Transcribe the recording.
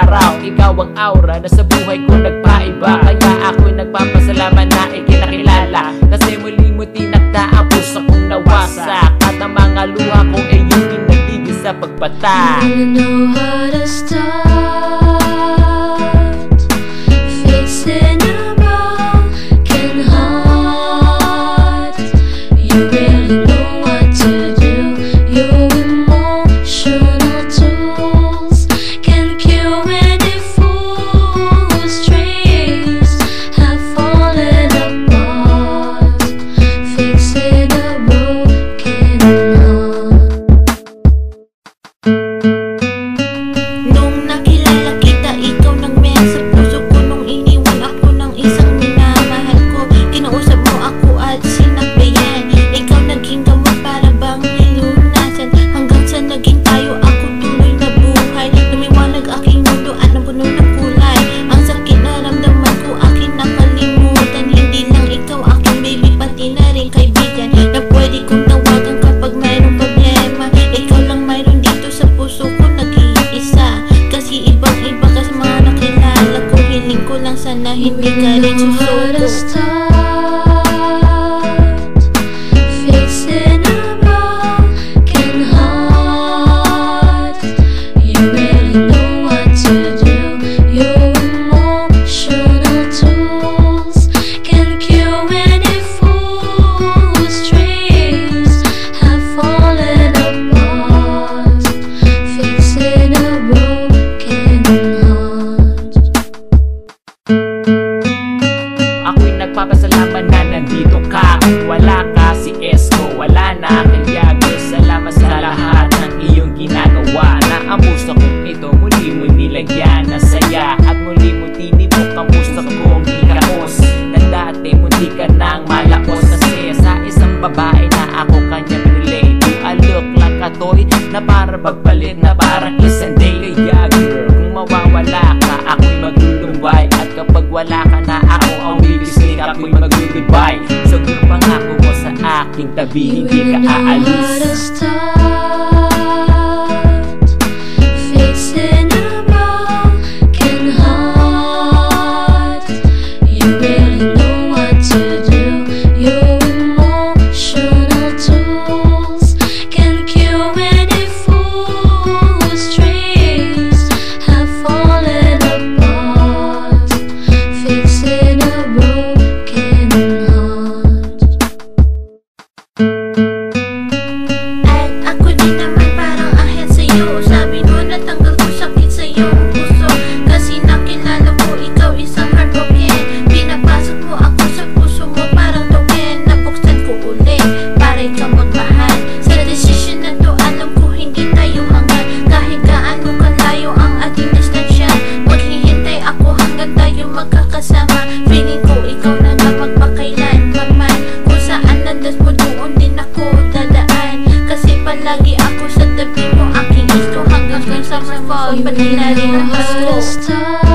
araw. Ikaw ang aura na sa buhay ko nagpaiba, kaya ako'y nagpapasalamat na ikinakilala. Kasi muli mo tinakda ang puso kong nawasak, at ang mga luha ko ay yung pinatigil sa pagbata. You know how to start fixing a broken heart. You really know what to do. Your emotional tools can cure any fool's dreams have fallen apart. Fixing a broken heart. Nung nakilala kita, ikaw nang meron sa puso ko. Nung iniwan ako ng isang minamahal ko, kinausap mo ako at sinakbayan. Ikaw naging gamot para bang nilunasan, hanggang sa naging tayo ako tuloy na buhay. Lumiwanag aking mundo at napuno ng kulay. Ang sakit na ramdaman ko aking nakalimutan. Hindi lang ikaw aking baby, pati na rin kaibigan na pwede kong tawagan kapag mayroong problema. Ikaw lang mayroon dito sa puso ko, nag-iisa. Kasi ibang iba ka sa mga nakilala ko. Hiling ko lang sana hindi ka rin susuko. Fixing a broken heart. You really know what to do. Your emotional tools can cure any fool's dreams have fallen apart. Fixing a broken heart. Ako'y nagpapasalamat na nandito ka. Wala ka si Esko, wala na kaya salamat sa lahat ng iyong ginagawa, na ang puso kong ito muli mo nilagyan ng saya, at muli mo tinibok ang puso kong hikaos, na dati munti ka nang malakos. Kasi sa isang babae na ako kanya pinili, do I look like a toy na para magpalit, na parang isang day. Kaya girl, kung mawawala ka, ako'y maglulumbay, at kapag wala ka na, ako ang bibisnik, ako'y mag-goodbye. So kung pangako mo sa aking tabi, hindi ka aalis. Fixing a broken heart. You really know what to do. Your emotional tools can cure any fool's dreams have fallen apart. Fixing a broken heart. At ako din naman parang ahit sa'yo. Sabi mo natanggal ko sakit sa iyong puso, kasi nakilala ko ikaw isang heartbroken. Pinapasok mo ako sa puso mo parang token. Nabuksan ko ulit para ikaw magmahal. Sa desisyon na to alam ko hindi tayo hangad. Kahit gaano kalayo ang ating distansya, maghihintay ako hanggang tayo magkakasama. Feeling ko ikaw na nga magpakailan paman. Kung saan nandas mo doon din ako dadaan, kasi palagi ako sa tabi mo, aking gusto hanggang sa summer fall, pati na rin ang Pasko.